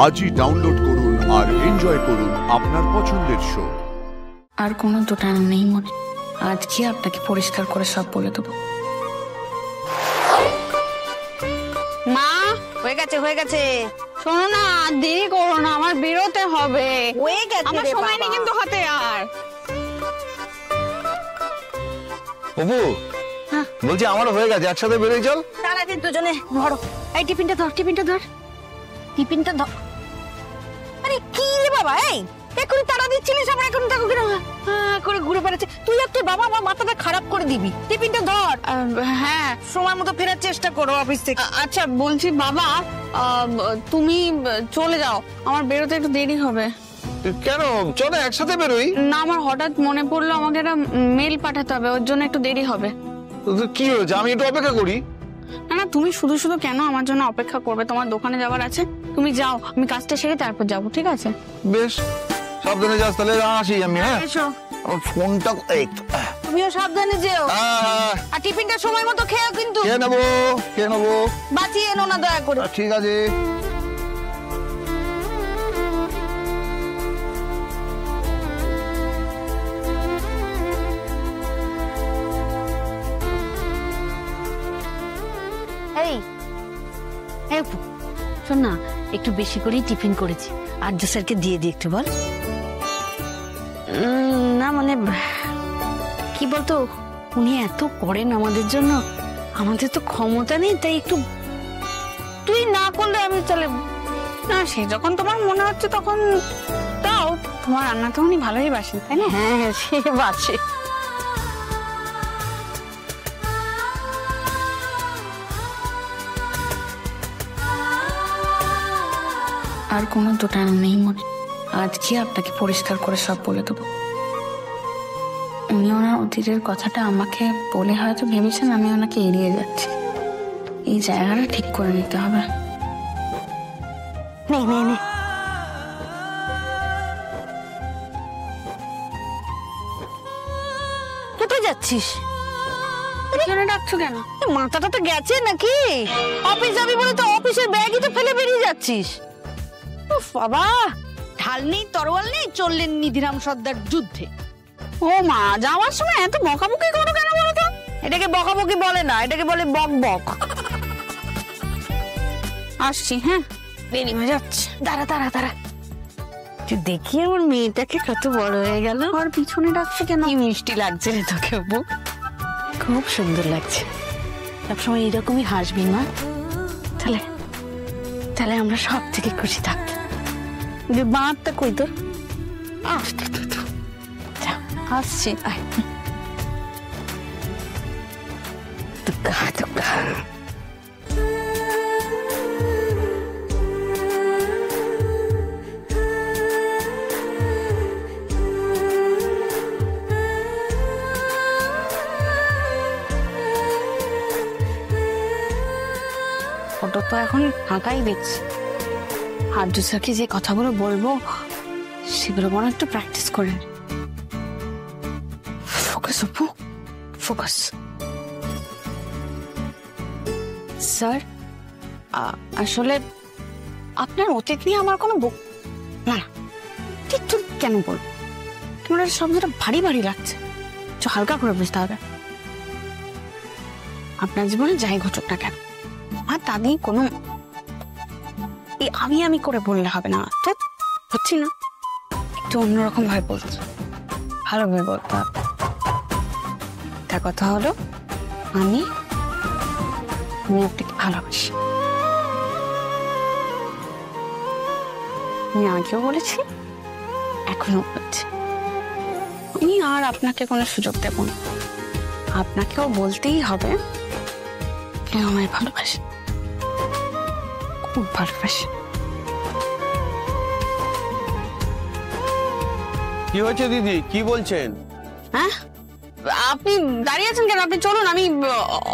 আজই ডাউনলোড করুন আর এনজয় করুন আপনার পছন্দের শো। আর কোনো দোটানা নেই মনে, আজকে আপনাকে পরিষ্কার করে সব বলে দেবো। মা হয়ে গেছে হয়ে গেছে। শোনো না, দেরি করো না, আমার বেরোতে হবে। হয়ে গেছে, আমার সময় নেই কিন্তু হাতে। আর অপু, বলছি আমারও হয়ে গেছে, একসাথে বেরোই চল। তাড়াতাড়ি দুজনে ধরো। এই টিফিনটা ধর, টিফিনটা ধর, টিফিনটা ধর। আরে কি রে বাবা, এই এখন তাড়া দিচ্ছিলিস, আমরা এখন থাকো কিনা করে ঘুরে বেড়াচ্ছে। তুই আর তুই বাবা আমার মাথাটা খারাপ করে দিবি। টিফিনটা ধর। হ্যাঁ, সময় মতো ফেরার চেষ্টা করো অফিস থেকে। আচ্ছা বলছি বাবা, তুমি চলে যাও, আমার বেরোতে একটু দেরি হবে। কেন? চলো একসাথে বেরোই। না, আমার হঠাৎ মনে পড়লো আমাকে একটা মেল পাঠাতে হবে, ওর জন্য একটু দেরি হবে। কি হয়েছে? আমি একটু অপেক্ষা করি। না না, তুমি শুধু শুধু কেন আমার জন্য অপেক্ষা করবে? তোমার দোকানে যাওয়ার আছে, তুমি যাও, আমি কাজটা সেরে তারপর যাবো, ঠিক আছে? বেশ, সাবধানে যাস তাহলে। আসি আমি। হ্যাঁ, এসো। আমার ফোনটা তুমিও সাবধানে যেও, আর টিফিনটা সময় মতো খেও কিন্তু। খেয়ে নেবো। বাঁচিয়ে এনো না দয়া করে। ঠিক আছে। শোন না, একটু বেশি করেই টিফিন করেছি, আর্য স্যারকে দিয়ে দিই একটু। বল। না মানে কি বলতো, উনি এত করেন আমাদের জন্য, আমাদের তো ক্ষমতা নেই, তাই একটু তুই না করলে আমি তাহলে না, সে যখন তোমার মনে হচ্ছে তখন দাও। তোমার রান্না তো উনি ভালোই বাসেন, তাই না? হ্যাঁ, সে বাসে। আর কোনো দোটানা নেই মনে, আজকে আপনাকে পরিষ্কার করে সব বলে দেবো। উনি ওনার অতীতের কথাটা আমাকে বলে হয়তো ভেবেছেন আমি ওনাকে এড়িয়ে যাচ্ছি। এই জায়গাটা ঠিক করে নিতে হবে। নে। কোথায় যাচ্ছিস? কেন ডাকছো কেন? মাথাটা তো গেছে নাকি? অফিস যাবি বলে তো অফিসের ব্যাগই তো ফেলে বেরিয়ে যাচ্ছিস। বাবা, ঢাল নেই তরোয়াল নেই, চললেন নিধিরাম সর্দার যুদ্ধে। ও মা, যাওয়ার সময় এত বকাবকি করো কেন বলো তো? এটাকে বকাবকি বলে না, এটাকে বলে বক বক। আসছি, হ্যাঁ, দেরি হয়ে যাচ্ছে। দাঁড়া, তুই দেখি আমার মেয়েটাকে কত বড় হয়ে গেল। আর পিছনে ডাকছে কেন? কি মিষ্টি লাগছে রে তোকে অপু, খুব সুন্দর লাগছে। সবসময় এরকমই হাসবি মা, তাহলে আমরা সব থেকে খুশি থাকবো। বাঁধটা কই তোর? আসছি। ফটো তো এখন ফাঁকাই দেখছি। আর্য স্যারকে যে কথাগুলো বলবো সেগুলো মনে একটু প্র্যাকটিস করেন। Focus Apu, focus. স্যার, আসলে আপনার অতীত নিয়ে আমার কোনো না ঠিক কেন বল, তোমার শব্দটা ভারী ভারী লাগছে, একটু হালকা করে বুঝতে হবে। আপনার জীবনে যাই ঘটুক না কেন, আর তা নিয়ে কোনো আমি করে বললে হবে না, তো হচ্ছি না, একটু অন্যরকম ভাবে বলছি, ভালোভাবে বলতে হবে। তার কথা হলো আমি আপনাকে ভালোবাসি। আমি আগেও বলেছি, এখনো বলছি, আমি আর আপনাকে কোনো সুযোগ দেব না। আপনাকেও বলতেই হবে কেউ আমায় ভালোবাসে, খুব ভালোবাসে। কি হয়েছে দিদি, কি বলছেন? হ্যাঁ, আপনি দাঁড়িয়ে আছেন কেন? আপনি চলুন, আমি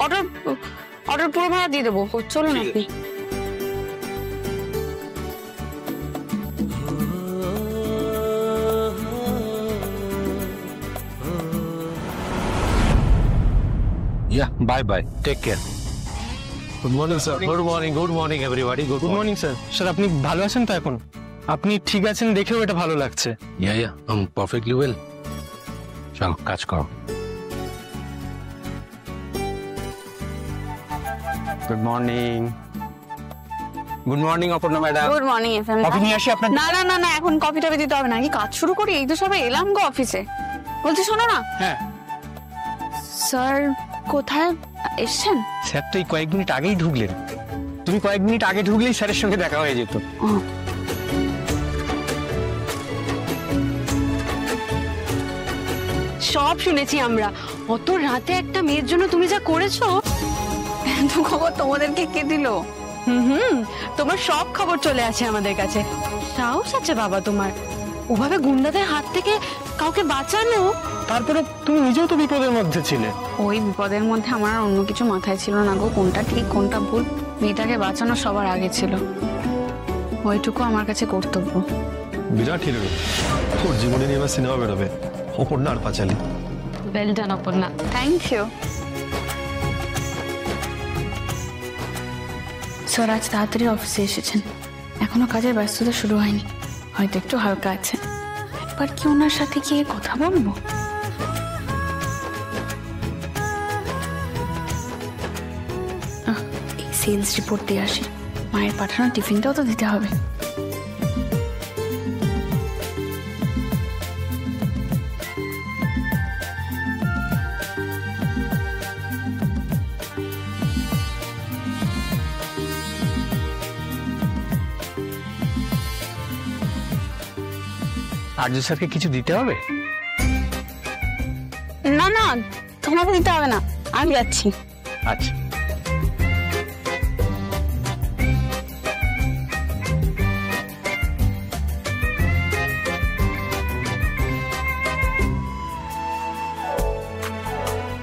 অর্ডার পুরো ভাড়া দিয়ে দেবো, চলুন আপনি। Yeah, bye bye. Take care. Good morning sir. Good morning everybody. Good morning sir. Sir আপনি ভালো আছেন তো এখন? আপনি ঠিক আছেন দেখেও এটা ভালো লাগছে। Yeah I am perfectly well. চল কাজ করো। Good morning. Good morning Aparna madam. Good morning FM. Coffee নিয়ে আসি আপনার? না না না না, এখন কফি টফি দিতে হবে না, কি কাজ শুরু করি? এই তো সবাই এলাম গো অফিসে। বলছি শোনো না, হ্যাঁ স্যার কোথায় এসছেন? স্যার তো এই কয়েক মিনিট আগেই ঢুকলেন। তুমি কয়েক মিনিট আগে ঢুকলেই স্যারের সঙ্গে দেখা হয়ে যেত। সব শুনেছি আমরা। অত রাতে একটা মেয়ের জন্য তুমি যা করেছো। এত খবর তোমাদেরকে কে দিল? তোমার সব খবর চলে আসে আমাদের কাছে। সাহস আছে বাবা তোমার, ওভাবে গুন্ডাদের হাত থেকে কাউকে বাঁচানো। তারপরে তুমি নিজেও তো বিপদের মধ্যে ছিলে। ওই বিপদের মধ্যে আমার আর অন্য কিছু মাথায় ছিল না গো, কোনটা ঠিক কোনটা ভুল। মেয়েটাকে বাঁচানো সবার আগে ছিল, ওইটুকু আমার কাছে কর্তব্য। বিরাট হিরো, ওর জীবনে নিয়ে এবার সিনেমা বেরোবে, অপর্ণা আর পাঁচালী। Well done Aparna. Thank you sir. আজ তাড়াতাড়ি অফিসে এসেছেন, এখনো কাজের ব্যস্ততা শুরু হয়নি, হয়তো একটু হালকা আছে। একবার কি ওনার সাথে গিয়ে কথা বলবো? এই সেলস রিপোর্ট দিয়ে আসি, মায়ের পাঠানো টিফিনটাও তো দিতে হবে। আর্য স্যারকে কিছু দিতে হবে? না না, তোমাকে দিতে হবে না, আমি যাচ্ছি। আচ্ছা।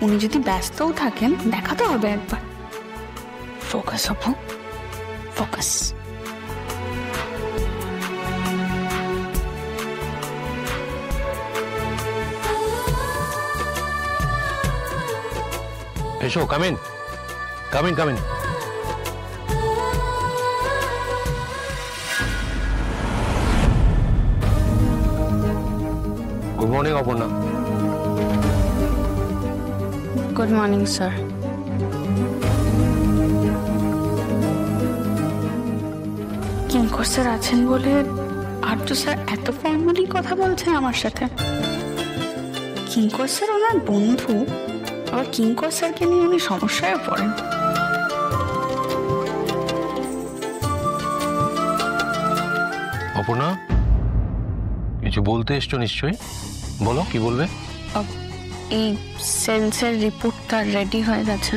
উনি যদি ব্যস্তও থাকেন দেখাতে হবে একবার। ফোকাস হবো, ফোকাস। এসো, come in. Good morning Aparna. Good morning sir. Kinkar sir আছেন বলে আর্য স্যার এত ফর্মালি কথা বলছেন আমার সাথে। কিঙ্কর স্যার ওনার বন্ধু, আবার কিঙ্কর স্যারকে নিয়ে উনি সমস্যায় পড়েন। অপর্ণা, কিছু বলতে এসছো নিশ্চয়ই, বলো কি বলবে? এই সেলসের রিপোর্টটা রেডি হয়ে গেছে।